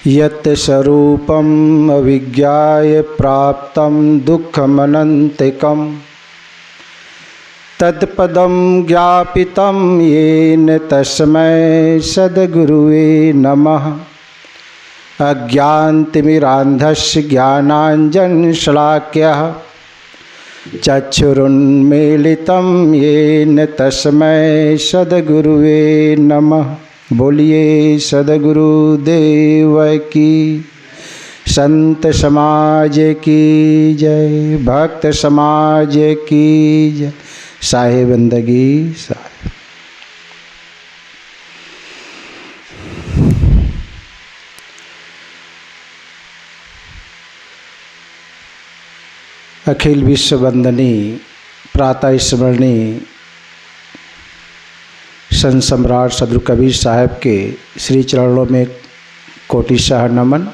यत् स्वरूपम् अविज्ञाय प्राप्तं दुःखमनन्तिकं तत्पदं ज्ञापितं येन तस्मै सद्गुरुवे नमः। अज्ञानतिमिरान्धस्य ज्ञानाञ्जनशलाकया चक्षुरुन्मीलितं येन तस्मै सद्गुरुवे नमः। बोलिए सद्गुरुदेव की, संत समाज की जय, भक्त समाज की जय। साहिब बंदगी साहिब। अखिल विश्व वंदनी प्रातः स्मरणी संत सम्राट सदगुरु कबीर साहब के श्री चरणों में कोटिशाह नमन।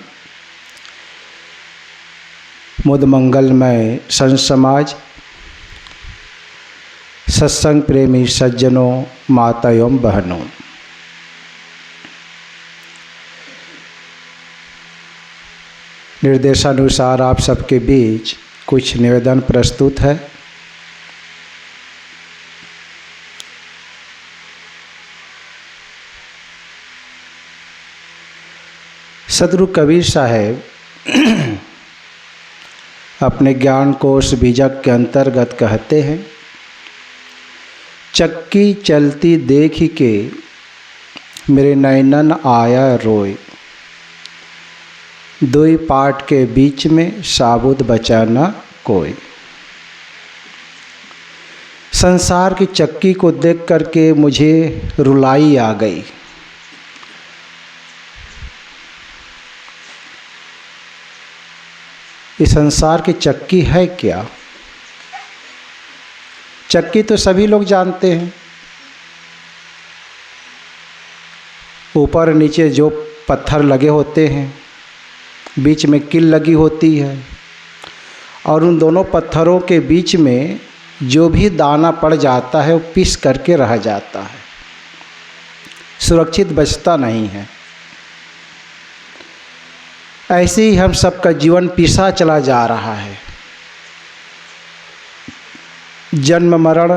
मुद मंगलमय संत समाज, सत्संग प्रेमी सज्जनों, माता एवं बहनों, निर्देशानुसार आप सबके बीच कुछ निवेदन प्रस्तुत है। सदगुरु कबीर साहब अपने ज्ञान कोश बीजक के अंतर्गत कहते हैं, चक्की चलती देख के मेरे नैनन आया रोए, दुई पाट के बीच में साबुत बचाना कोई। संसार की चक्की को देख करके मुझे रुलाई आ गई। इस संसार की चक्की है क्या? चक्की तो सभी लोग जानते हैं, ऊपर नीचे जो पत्थर लगे होते हैं, बीच में कील लगी होती है, और उन दोनों पत्थरों के बीच में जो भी दाना पड़ जाता है वो पिस करके रह जाता है, सुरक्षित बचता नहीं है। ऐसे ही हम सबका जीवन पिसा चला जा रहा है। जन्म मरण,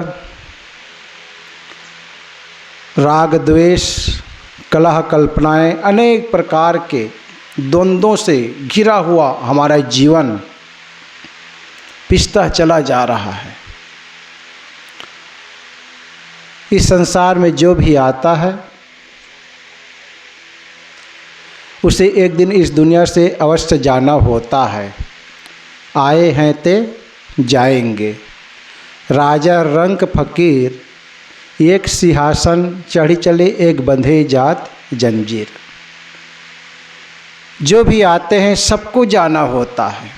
राग द्वेष, कलह कल्पनाएं, अनेक प्रकार के द्वंद्वों से घिरा हुआ हमारा जीवन पिसता चला जा रहा है। इस संसार में जो भी आता है उसे एक दिन इस दुनिया से अवश्य जाना होता है। आए हैं ते जाएंगे। राजा रंक फकीर, एक सिंहासन चढ़ी चले एक बंधे जात जंजीर। जो भी आते हैं सबको जाना होता है,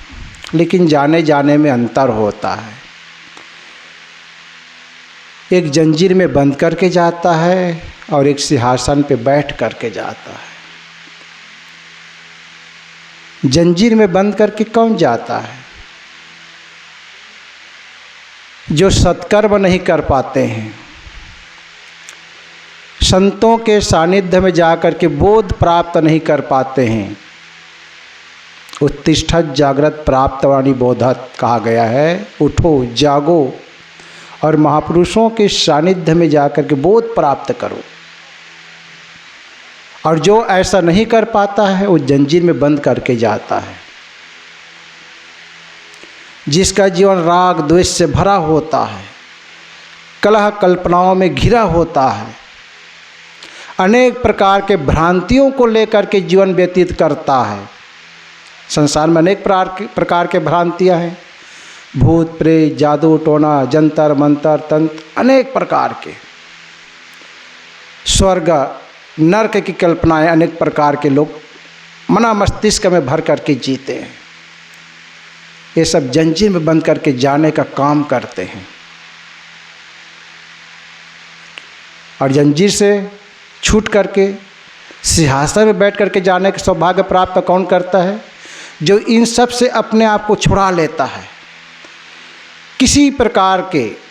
लेकिन जाने जाने में अंतर होता है। एक जंजीर में बंद करके जाता है और एक सिंहासन पे बैठ करके जाता है। जंजीर में बंद करके कौन जाता है? जो सत्कर्म नहीं कर पाते हैं, संतों के सानिध्य में जाकर के बोध प्राप्त नहीं कर पाते हैं। उत्तिष्ठत जागृत प्राप्तवाणी बोधत कहा गया है। उठो जागो और महापुरुषों के सानिध्य में जाकर के बोध प्राप्त करो। और जो ऐसा नहीं कर पाता है वो जंजीर में बंद करके जाता है। जिसका जीवन राग द्वेष से भरा होता है, कलह कल्पनाओं में घिरा होता है, अनेक प्रकार के भ्रांतियों को लेकर के जीवन व्यतीत करता है। संसार में अनेक प्रकार के भ्रांतियां हैं, भूत प्रेत, जादू टोना, जंतर मंतर, तंत्र, अनेक प्रकार के स्वर्ग नरक की कल्पनाएं अनेक प्रकार के लोग मना मस्तिष्क में भर करके जीते हैं। ये सब जंजीर में बंद करके जाने का काम करते हैं। और जंजीर से छूट करके सिंहासन में बैठ करके जाने का सौभाग्य प्राप्त कौन करता है? जो इन सब से अपने आप को छुड़ा लेता है। किसी प्रकार के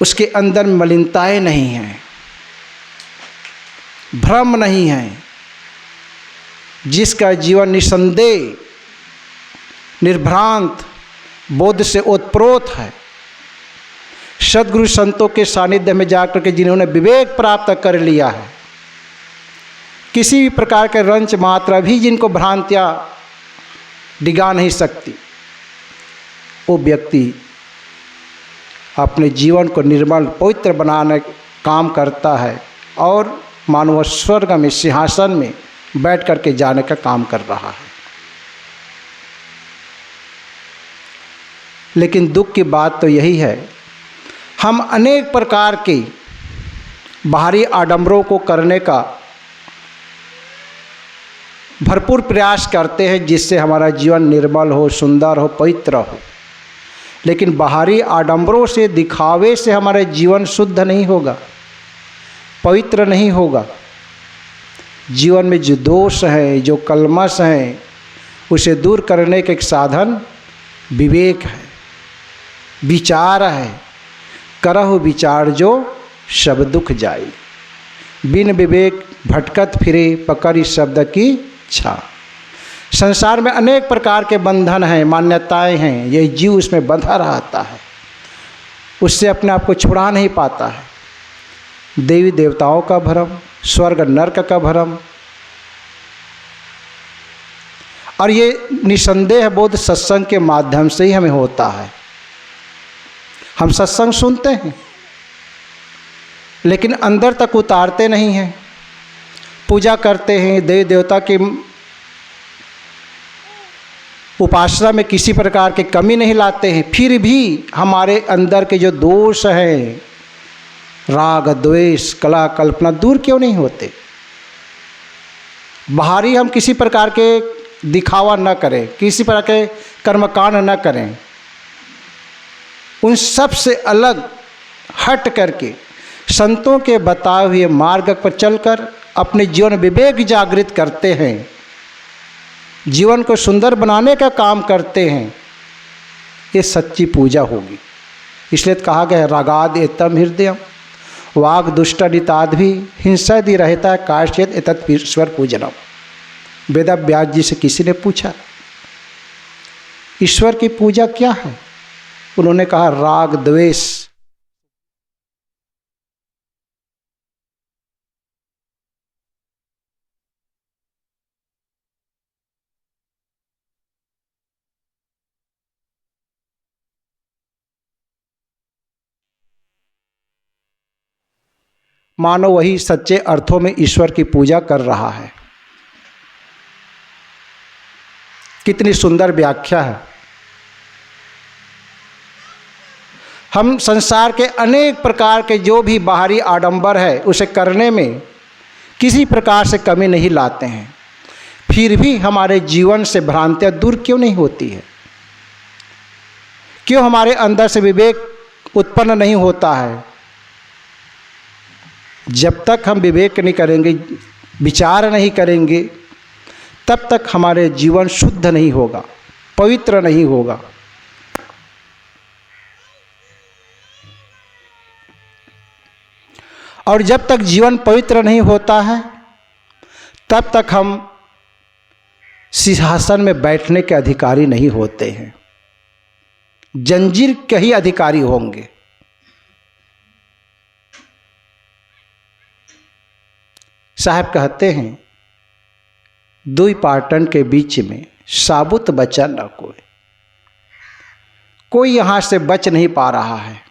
उसके अंदर मलिनताएं नहीं हैं। भ्रम नहीं है, जिसका जीवन निसंदेह निर्भ्रांत बोध से ओतप्रोत है, सद्गुरु संतों के सानिध्य में जाकर के जिन्होंने विवेक प्राप्त कर लिया है, किसी भी प्रकार के रंच मात्रा भी जिनको भ्रांतियाँ डिगा नहीं सकती, वो व्यक्ति अपने जीवन को निर्मल पवित्र बनाने काम करता है और मानव स्वर्ग में सिंहासन में बैठ कर के जाने का काम कर रहा है। लेकिन दुख की बात तो यही है, हम अनेक प्रकार के बाहरी आडंबरों को करने का भरपूर प्रयास करते हैं जिससे हमारा जीवन निर्मल हो, सुंदर हो, पवित्र हो। लेकिन बाहरी आडंबरों से, दिखावे से हमारा जीवन शुद्ध नहीं होगा, पवित्र नहीं होगा। जीवन में जो दोष है, जो कलमश है, उसे दूर करने के एक साधन विवेक है, विचार है। करहु विचार जो सब दुख जाई, बिन विवेक भटकत फिरे पकड़ शब्द की छा। संसार में अनेक प्रकार के बंधन हैं, मान्यताएं हैं, ये जीव उसमें बंधा रहता है, उससे अपने आप को छुड़ा नहीं पाता है। देवी देवताओं का भ्रम, स्वर्ग नरक का भ्रम, और ये निसंदेह बोध सत्संग के माध्यम से ही हमें होता है। हम सत्संग सुनते हैं लेकिन अंदर तक उतारते नहीं हैं। पूजा करते हैं, देवी देवता की उपासना में किसी प्रकार की कमी नहीं लाते हैं, फिर भी हमारे अंदर के जो दोष हैं, राग द्वेष कलह कल्पना, दूर क्यों नहीं होते? बाहरी हम किसी प्रकार के दिखावा न करें, किसी प्रकार के कर्मकांड न करें, उन सब से अलग हट करके संतों के बताए हुए मार्ग पर चलकर अपने जीवन विवेक जागृत करते हैं, जीवन को सुंदर बनाने का काम करते हैं, ये सच्ची पूजा होगी। इसलिए तो कहा गया है, रागाद एतम हृदयम वाग दुष्टनिताद भी हिंसा दी रहता है काश्यत एतत् ईश्वर पूजनम। वेद व्यास जी से किसी ने पूछा ईश्वर की पूजा क्या है? उन्होंने कहा राग द्वेष। मानो वही सच्चे अर्थों में ईश्वर की पूजा कर रहा है। कितनी सुंदर व्याख्या है। हम संसार के अनेक प्रकार के जो भी बाहरी आडंबर है उसे करने में किसी प्रकार से कमी नहीं लाते हैं, फिर भी हमारे जीवन से भ्रांतियाँ दूर क्यों नहीं होती है? क्यों हमारे अंदर से विवेक उत्पन्न नहीं होता है? जब तक हम विवेक नहीं करेंगे, विचार नहीं करेंगे, तब तक हमारे जीवन शुद्ध नहीं होगा, पवित्र नहीं होगा। और जब तक जीवन पवित्र नहीं होता है, तब तक हम सिंहासन में बैठने के अधिकारी नहीं होते हैं, जंजीर के ही अधिकारी होंगे। साहब कहते हैं, दुई पाटन के बीच में साबुत बचा न कोई। कोई यहां से बच नहीं पा रहा है।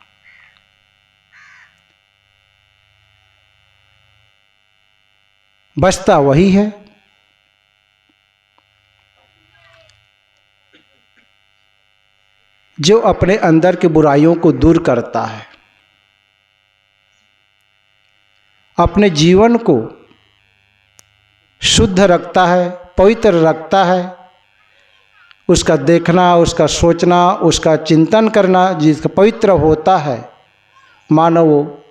बचता वही है जो अपने अंदर की बुराइयों को दूर करता है, अपने जीवन को शुद्ध रखता है, पवित्र रखता है। उसका देखना, उसका सोचना, उसका चिंतन करना जिसका पवित्र होता है, मानो वो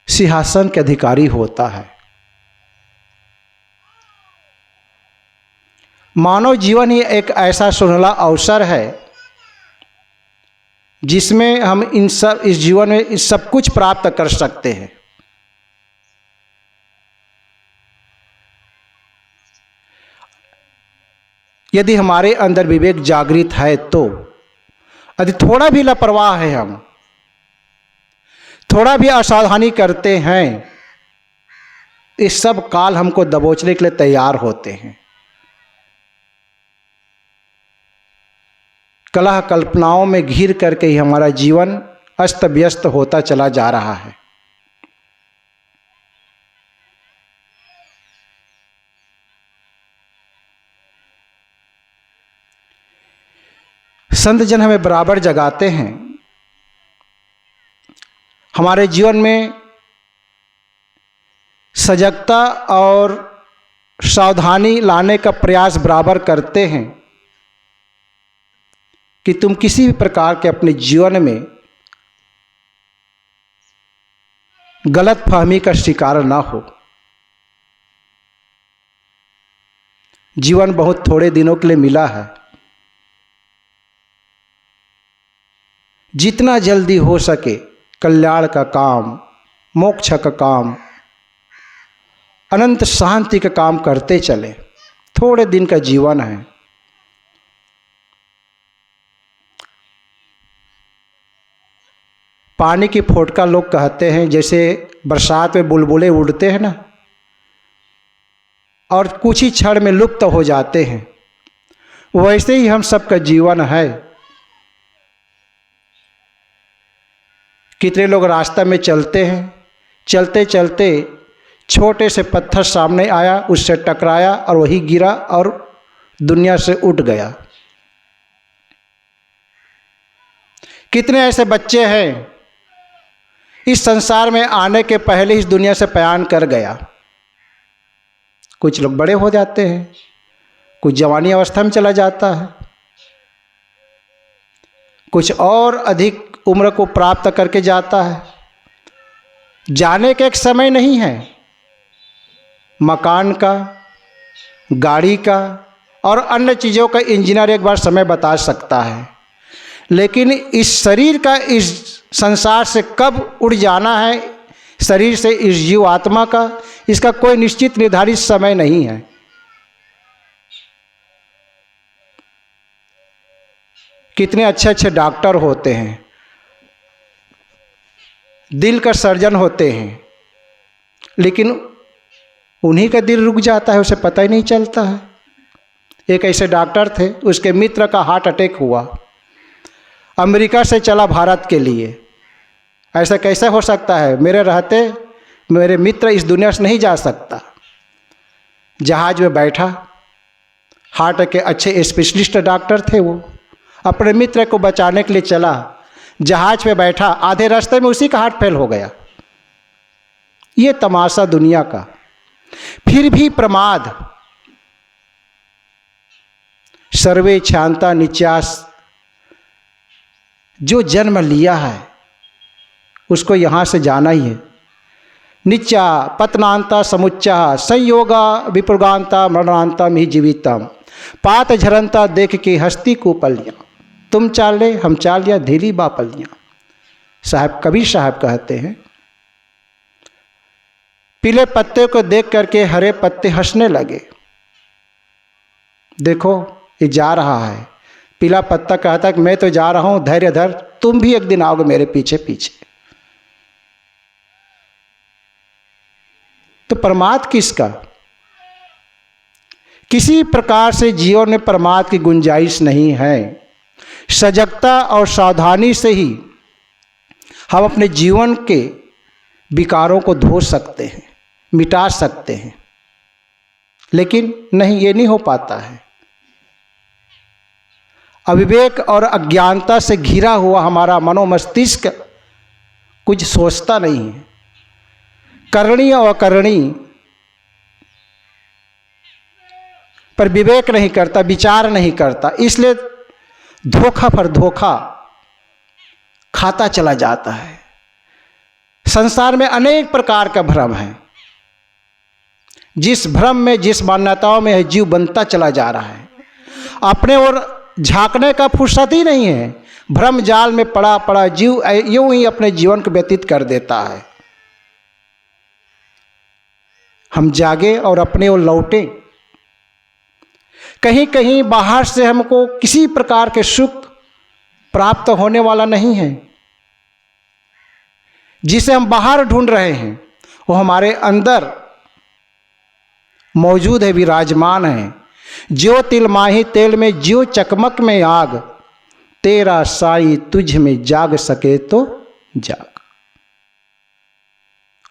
सिंहासन के अधिकारी होता है। मानव जीवन ही एक ऐसा सुनहला अवसर है जिसमें हम इस जीवन में इस सब कुछ प्राप्त कर सकते हैं। यदि हमारे अंदर विवेक जागृत है तो, यदि थोड़ा भी लापरवाह है, हम थोड़ा भी असावधानी करते हैं, इस सब काल हमको दबोचने के लिए तैयार होते हैं। कलह कल्पनाओं में घिर करके ही हमारा जीवन अस्त व्यस्त होता चला जा रहा है। संत जन हमें बराबर जगाते हैं, हमारे जीवन में सजगता और सावधानी लाने का प्रयास बराबर करते हैं कि तुम किसी भी प्रकार के अपने जीवन में गलत फहमी का शिकार ना हो। जीवन बहुत थोड़े दिनों के लिए मिला है। जितना जल्दी हो सके कल्याण का काम, मोक्ष का काम, अनंत शांति का काम करते चले। थोड़े दिन का जीवन है। पानी की फोटका लोग कहते हैं, जैसे बरसात में बुलबुले उड़ते हैं ना, और कुछ ही क्षण में लुप्त हो जाते हैं, वैसे ही हम सबका जीवन है। कितने लोग रास्ता में चलते हैं, चलते चलते छोटे से पत्थर सामने आया, उससे टकराया और वही गिरा और दुनिया से उठ गया। कितने ऐसे बच्चे हैं इस संसार में आने के पहले इस दुनिया से पलायन कर गया। कुछ लोग बड़े हो जाते हैं, कुछ जवानी अवस्था में चला जाता है, कुछ और अधिक उम्र को प्राप्त करके जाता है। जाने का एक समय नहीं है। मकान का, गाड़ी का और अन्य चीज़ों का इंजीनियर एक बार समय बता सकता है, लेकिन इस शरीर का इस संसार से कब उड़ जाना है, शरीर से इस जीव आत्मा का, इसका कोई निश्चित निर्धारित समय नहीं है। कितने अच्छे अच्छे डॉक्टर होते हैं, दिल का सर्जन होते हैं, लेकिन उन्हीं का दिल रुक जाता है, उसे पता ही नहीं चलता है। एक ऐसे डॉक्टर थे, उसके मित्र का हार्ट अटैक हुआ, अमेरिका से चला भारत के लिए। ऐसा कैसे हो सकता है? मेरे रहते मेरे मित्र इस दुनिया से नहीं जा सकता। जहाज में बैठा, हार्ट के अच्छे स्पेशलिस्ट डॉक्टर थे, वो अपने मित्र को बचाने के लिए चला, जहाज पे बैठा, आधे रास्ते में उसी का हार्ट फेल हो गया। ये तमाशा दुनिया का। फिर भी प्रमाद, सर्वे क्षांता नित्यास, जो जन्म लिया है उसको यहाँ से जाना ही है। नित्या पतनांता समुच्चा संयोगा विपुर्गांता मरणांता में जीवितम पात झरंता देख के हस्ती को पलियाँ, तुम चाल ले हम चाल लिया धीरी बापलियाँ। साहब कबीर साहब कहते हैं, पीले पत्ते को देख करके हरे पत्ते हंसने लगे। देखो ये जा रहा है, पीला पत्ता कहता है कि मैं तो जा रहा हूं, धैर्य धर, तुम भी एक दिन आओगे मेरे पीछे पीछे। तो प्रमाद किसका? किसी प्रकार से जीवन में प्रमाद की गुंजाइश नहीं है। सजगता और सावधानी से ही हम अपने जीवन के विकारों को धो सकते हैं, मिटा सकते हैं, लेकिन नहीं, ये नहीं हो पाता है। अविवेक और अज्ञानता से घिरा हुआ हमारा मनोमस्तिष्क कुछ सोचता नहीं है। करणी और अकरणी पर विवेक नहीं करता, विचार नहीं करता, इसलिए धोखा पर धोखा खाता चला जाता है। संसार में अनेक प्रकार का भ्रम है। जिस भ्रम में, जिस मान्यताओं में है, जीव बनता चला जा रहा है। अपने और झांकने का फुर्सत ही नहीं है। भ्रम जाल में पड़ा पड़ा जीव यूं ही अपने जीवन को व्यतीत कर देता है। हम जागे और अपने ओर लौटे। कहीं कहीं बाहर से हमको किसी प्रकार के सुख प्राप्त होने वाला नहीं है। जिसे हम बाहर ढूंढ रहे हैं वो हमारे अंदर मौजूद है, विराजमान है। ज्यो तिल माही तेल में, ज्यो चकमक में आग, तेरा साई तुझ में जाग सके तो जाग।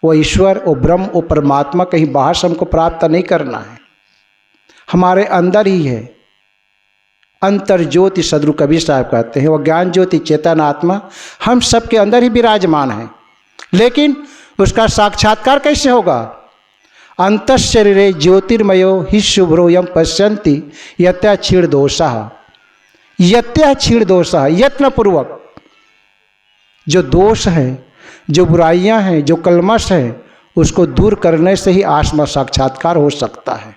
वो ईश्वर, वो ब्रह्म, वो परमात्मा कहीं बाहर से हमको प्राप्त नहीं करना है, हमारे अंदर ही है। अंतर ज्योति सदगुरु कबीर साहब कहते हैं, वो ज्ञान ज्योति चेतन आत्मा हम सबके अंदर ही विराजमान है। लेकिन उसका साक्षात्कार कैसे होगा? अंतःशरीरे ज्योतिर्मयो हि शुभ्रो यम पश्यन्ति यत्या क्षीण दोषः, यत्या क्षीण दोषः, यत्न पूर्वक जो दोष है, जो बुराइयां हैं, जो कलमश है, उसको दूर करने से ही आत्मा साक्षात्कार हो सकता है।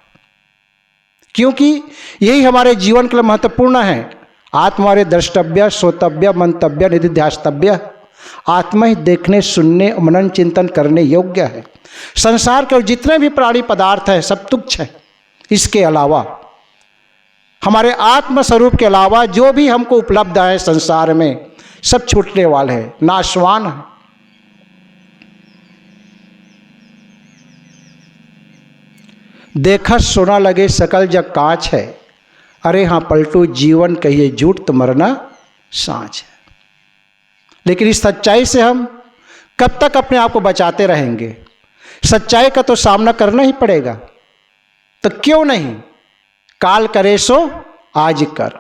क्योंकि यही हमारे जीवन के लिए महत्वपूर्ण है। आत्मा हमारे द्रष्टव्य, श्रोतव्य, मंतव्य, निधिध्यास्तव्य। आत्मा ही देखने, सुनने, मनन चिंतन करने योग्य है। संसार के जितने भी प्राणी पदार्थ हैं सब तुच्छ है। इसके अलावा हमारे आत्म स्वरूप के अलावा जो भी हमको उपलब्ध है संसार में सब छूटने वाले हैं, नाशवान है। देखा सोना लगे सकल जग कांच है, अरे हाँ पलटू जीवन कहिए झूठ तो मरना सांच है। लेकिन इस सच्चाई से हम कब तक अपने आप को बचाते रहेंगे? सच्चाई का तो सामना करना ही पड़ेगा। तो क्यों नहीं? काल करे सो आज कर,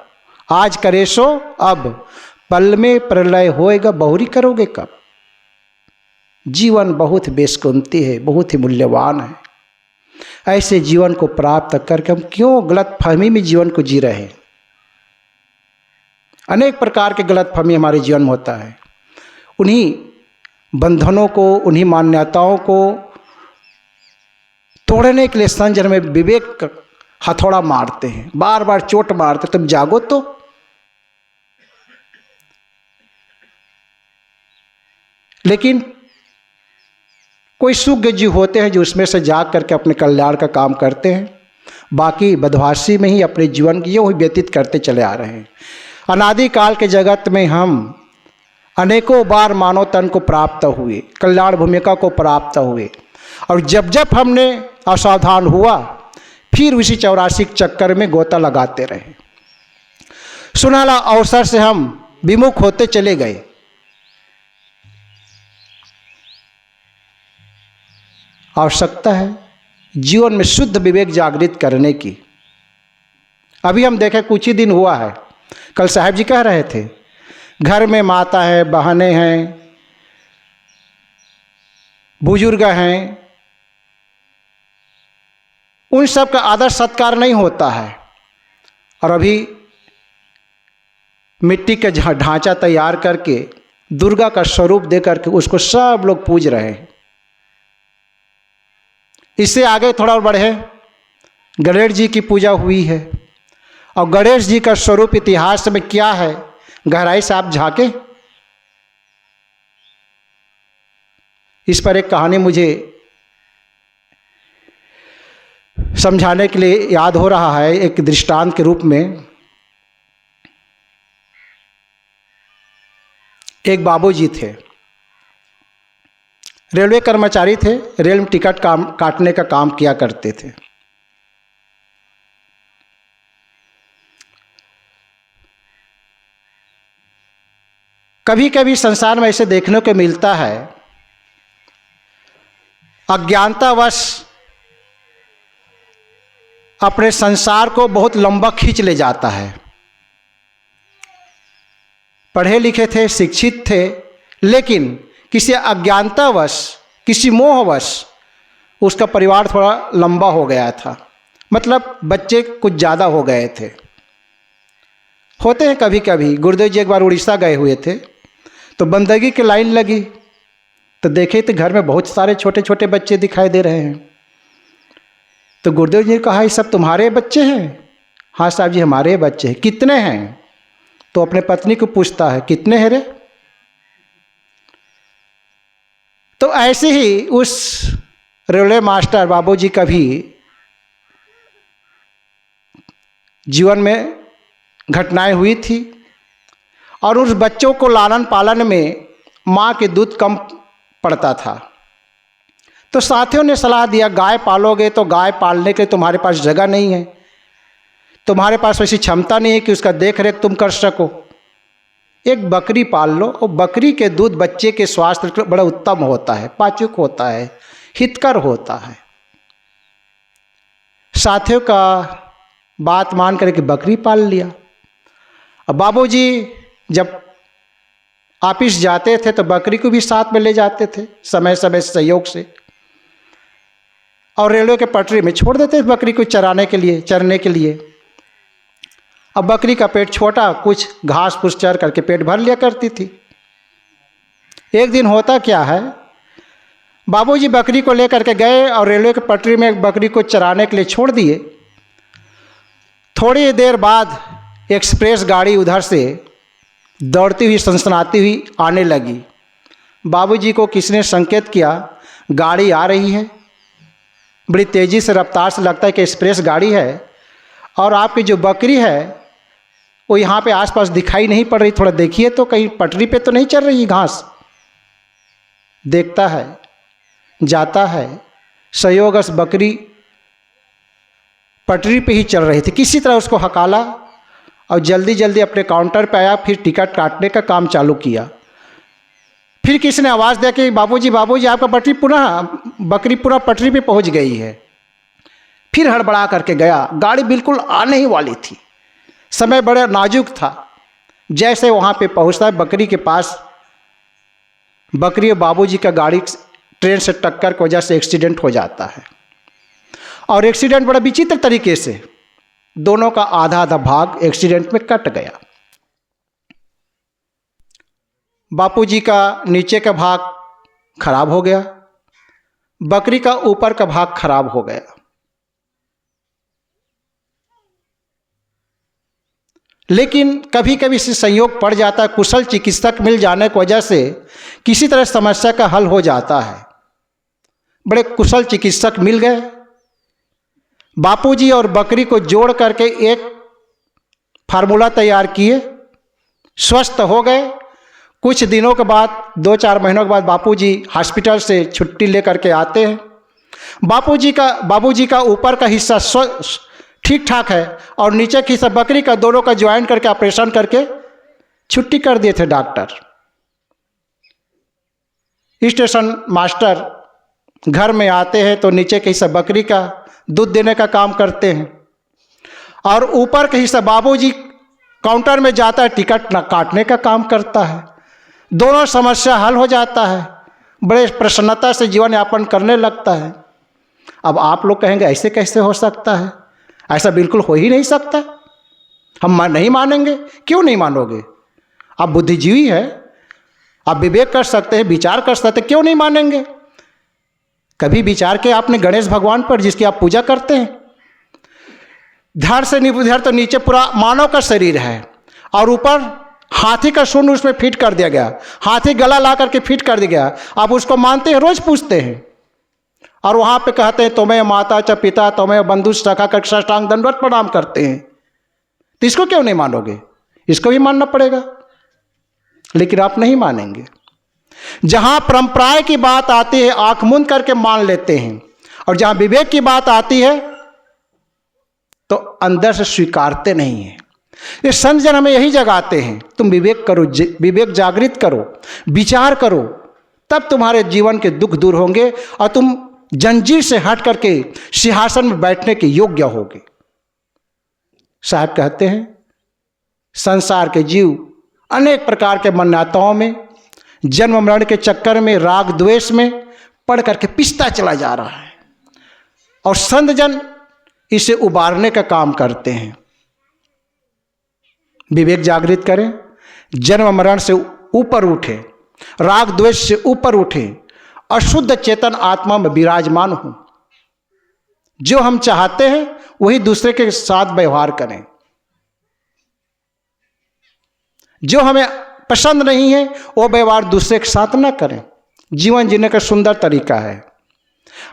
आज करे सो अब, पल में प्रलय होएगा बहुरी करोगे कब। जीवन बहुत बेशकीमती है, बहुत ही मूल्यवान है। ऐसे जीवन को प्राप्त करके हम क्यों गलत फहमी में जीवन को जी रहे हैं? अनेक प्रकार के गलत फहमी हमारे जीवन में होता है। उन्हीं बंधनों को, उन्हीं मान्यताओं को तोड़ने के लिए संजर में विवेक हथौड़ा मारते हैं, बार बार चोट मारते। तुम जागो तो। लेकिन कोई सुज्ञ जीव होते हैं जो उसमें से जाग करके अपने कल्याण का काम करते हैं, बाकी बदमाशी में ही अपने जीवन की यूं ही व्यतीत करते चले आ रहे हैं। अनादिकाल के जगत में हम अनेकों बार मानव तन को प्राप्त हुए, कल्याण भूमिका को प्राप्त हुए, और जब जब हमने असावधान हुआ फिर उसी 84 चक्कर में गोता लगाते रहे। सुनहला अवसर से हम विमुख होते चले गए। आवश्यकता है जीवन में शुद्ध विवेक जागृत करने की। अभी हम देखें, कुछ ही दिन हुआ है, कल साहब जी कह रहे थे घर में माता है, बहनें हैं, बुजुर्ग हैं, उन सब का आदर सत्कार नहीं होता है। और अभी मिट्टी का ढांचा तैयार करके दुर्गा का स्वरूप दे करके उसको सब लोग पूज रहे हैं। इससे आगे थोड़ा और बढ़े, गणेश जी की पूजा हुई है, और गणेश जी का स्वरूप इतिहास में क्या है, गहराई से आप झांके। इस पर एक कहानी मुझे समझाने के लिए याद हो रहा है, एक दृष्टांत के रूप में। एक बाबूजी थे, रेलवे कर्मचारी थे, रेल में टिकट काटने का काम किया करते थे। कभी कभी संसार में ऐसे देखने को मिलता है, अज्ञानतावश अपने संसार को बहुत लंबा खींच ले जाता है। पढ़े लिखे थे, शिक्षित थे, लेकिन किसी अज्ञानतावश, किसी मोहवश उसका परिवार थोड़ा लंबा हो गया था। मतलब बच्चे कुछ ज़्यादा हो गए थे। होते हैं कभी कभी। गुरुदेव जी एक बार उड़ीसा गए हुए थे, तो बंदगी की लाइन लगी, तो देखे तो घर में बहुत सारे छोटे छोटे बच्चे दिखाई दे रहे हैं। तो गुरुदेव जी ने कहा, ये सब तुम्हारे बच्चे हैं? हाँ साहब जी, हमारे बच्चे हैं। कितने हैं? तो अपने पत्नी को पूछता है कितने हैं रे। तो ऐसे ही उस रेलवे मास्टर बाबूजी का भी जीवन में घटनाएं हुई थी और उस बच्चों को लालन पालन में माँ के दूध कम पड़ता था। तो साथियों ने सलाह दिया गाय पालोगे तो गाय पालने के लिए तुम्हारे पास जगह नहीं है, तुम्हारे पास वैसी क्षमता नहीं है कि उसका देख रेख तुम कर सको, एक बकरी पाल लो और बकरी के दूध बच्चे के स्वास्थ्य के लिए बड़ा उत्तम होता है, पाचक होता है, हितकर होता है। साथियों का बात मान करके बकरी पाल लिया। अब बाबूजी जब ऑफिस जाते थे तो बकरी को भी साथ में ले जाते थे समय समय से सहयोग से, और रेलवे के पटरी में छोड़ देते थे बकरी को चरने के लिए। अब बकरी का पेट छोटा, कुछ घास फूस चर करके पेट भर लिया करती थी। एक दिन होता क्या है, बाबूजी बकरी को लेकर के गए और रेलवे के पटरी में बकरी को चराने के लिए छोड़ दिए। थोड़ी देर बाद एक्सप्रेस गाड़ी उधर से दौड़ती हुई सनसनाती हुई आने लगी। बाबूजी को किसने संकेत किया गाड़ी आ रही है, बड़ी तेज़ी से रफ्तार से, लगता है कि एक्सप्रेस गाड़ी है और आपकी जो बकरी है वो यहाँ पे आसपास दिखाई नहीं पड़ रही, थोड़ा देखिए तो कहीं पटरी पे तो नहीं चल रही घास। देखता है, जाता है, संयोगवश बकरी पटरी पे ही चल रही थी। किसी तरह उसको हकाला और जल्दी जल्दी अपने काउंटर पे आया, फिर टिकट काटने का काम चालू किया। फिर किसी ने आवाज़ दिया कि बाबूजी बाबूजी आपका बकरी पूरा पटरी पे पहुंच गई है। फिर हड़बड़ा करके गया, गाड़ी बिल्कुल आने ही वाली थी, समय बड़ा नाजुक था। जैसे वहाँ पे पहुँचता है बकरी के पास, बकरी और बाबूजी का गाड़ी ट्रेन से टक्कर की वजह से एक्सीडेंट हो जाता है। और एक्सीडेंट बड़ा विचित्र तरीके से, दोनों का आधा आधा भाग एक्सीडेंट में कट गया। बापूजी का नीचे का भाग खराब हो गया, बकरी का ऊपर का भाग खराब हो गया। लेकिन कभी कभी इससे संयोग पड़ जाता है, कुशल चिकित्सक मिल जाने की वजह से किसी तरह समस्या का हल हो जाता है। बड़े कुशल चिकित्सक मिल गए, बापूजी और बकरी को जोड़ करके एक फार्मूला तैयार किए, स्वस्थ हो गए। कुछ दिनों के बाद, 2-4 महीनों के बाद बापूजी हॉस्पिटल से छुट्टी लेकर के आते हैं। बाबूजी का ऊपर का हिस्सा ठीक ठाक है और नीचे का हिस्सा बकरी का, दोनों का ज्वाइन करके ऑपरेशन करके छुट्टी कर दिए थे डॉक्टर। स्टेशन मास्टर घर में आते हैं तो नीचे का हिस्सा बकरी का दूध देने का काम करते हैं और ऊपर का हिस्सा बाबूजी काउंटर में जाता है, टिकट काटने का काम करता है। दोनों समस्या हल हो जाता है, बड़े प्रसन्नता से जीवन यापन करने लगता है। अब आप लोग कहेंगे ऐसे कैसे हो सकता है, ऐसा बिल्कुल हो ही नहीं सकता, हम नहीं मानेंगे। क्यों नहीं मानोगे? आप बुद्धिजीवी है, आप विवेक कर सकते हैं, विचार कर सकते हैं, क्यों नहीं मानेंगे? कभी विचार के आपने गणेश भगवान पर जिसकी आप पूजा करते हैं, धड़ से उधर तो नीचे पूरा मानव का शरीर है और ऊपर हाथी का सूंड उसमें फिट कर दिया गया, हाथी गला ला करके फिट कर दिया गया। आप उसको मानते हैं, रोज पूछते हैं और वहां पे कहते हैं तुम्हें माता च पिता तुम्हें बंधु सखा कर साष्टांग दंडवत प्रणाम करते हैं। तो इसको क्यों नहीं मानोगे? इसको भी मानना पड़ेगा, लेकिन आप नहीं मानेंगे। जहां परंपराएं की बात आती है आंख मूंद करके मान लेते हैं, और जहां विवेक की बात आती है तो अंदर से स्वीकारते नहीं है। ये संत जन हमें यही जगाते हैं, तुम विवेक करो, विवेक जागृत करो, विचार करो, तब तुम्हारे जीवन के दुख दूर होंगे और तुम जंजीर से हट करके सिंहासन में बैठने के योग्य होगे। साहब कहते हैं संसार के जीव अनेक प्रकार के मान्यताओं में, जन्म मरण के चक्कर में, राग द्वेष में पड़ करके पिसता चला जा रहा है और संत जन इसे उबारने का काम करते हैं। विवेक जागृत करें, जन्म मरण से ऊपर उठे, राग द्वेष से ऊपर उठे, अशुद्ध चेतन आत्मा में विराजमान हो। जो हम चाहते हैं वही दूसरे के साथ व्यवहार करें। जो हमें पसंद नहीं है वो व्यवहार दूसरे के साथ ना करें। जीवन जीने का सुंदर तरीका है।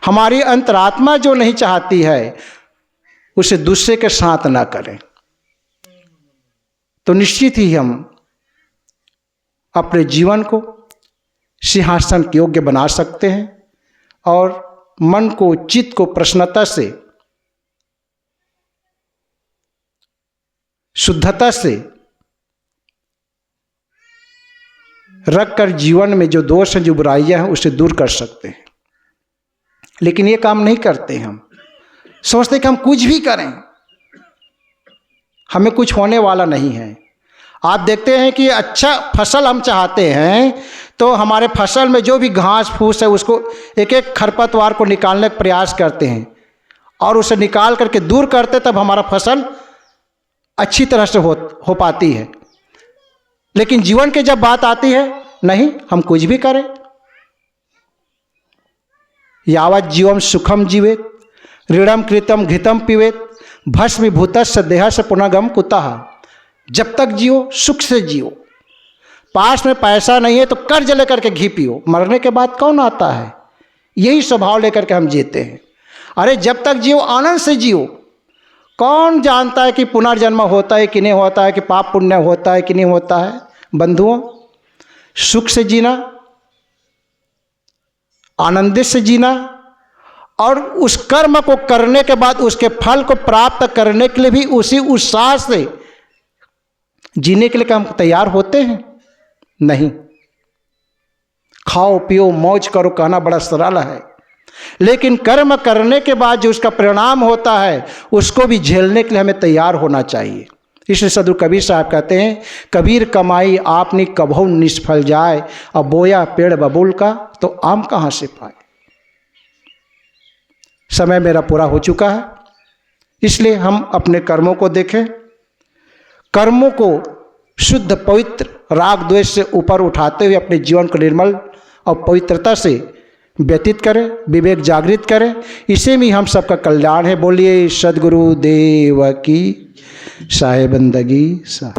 हमारी अंतरात्मा जो नहीं चाहती है उसे दूसरे के साथ ना करें, तो निश्चित ही हम अपने जीवन को सिंहासन के योग्य बना सकते हैं और मन को, चित्त को प्रसन्नता से, शुद्धता से रखकर जीवन में जो दोष हैं, जो बुराइयां हैं, उसे दूर कर सकते हैं। लेकिन ये काम नहीं करते। हम सोचते कि हम कुछ भी करें, हमें कुछ होने वाला नहीं है। आप देखते हैं कि अच्छा फसल हम चाहते हैं तो हमारे फसल में जो भी घास फूस है उसको एक एक खरपतवार को निकालने का प्रयास करते हैं और उसे निकाल करके दूर करते, तब हमारा फसल अच्छी तरह से हो पाती है। लेकिन जीवन की जब बात आती है, नहीं, हम कुछ भी करें। यावत जीवम सुखम जीवेत ऋणम कृतम घृतम पिवेत भस्मीभूतस्य देहस्य पुनर्गम कुतः। जब तक जियो सुख से जियो। पास में पैसा नहीं है तो कर्ज लेकर के घी पियो। मरने के बाद कौन आता है? यही स्वभाव लेकर के हम जीते हैं। अरे जब तक जियो आनंद से जियो। कौन जानता है कि पुनर्जन्म होता है कि नहीं होता है, कि पाप पुण्य होता है कि नहीं होता है। बंधुओं, सुख से जीना, आनंदित से जीना और उस कर्म को करने के बाद उसके फल को प्राप्त करने के लिए भी उसी उत्साह से जीने के लिए हम तैयार होते हैं? नहीं। खाओ पियो मौज करो कहना बड़ा सरल है, लेकिन कर्म करने के बाद जो उसका परिणाम होता है उसको भी झेलने के लिए हमें तैयार होना चाहिए। इसलिए सदगुरु कबीर साहब कहते हैं, कबीर कमाई आपनी कभू निष्फल जाए, अब बोया पेड़ बबूल का तो आम कहाँ से पाए। समय मेरा पूरा हो चुका है, इसलिए हम अपने कर्मों को देखें, कर्मों को शुद्ध पवित्र राग द्वेष से ऊपर उठाते हुए अपने जीवन को निर्मल और पवित्रता से व्यतीत करें, विवेक जागृत करें। इसे में हम सबका कल्याण है। बोलिए सद्गुरु देव की साहेबंदगी सा।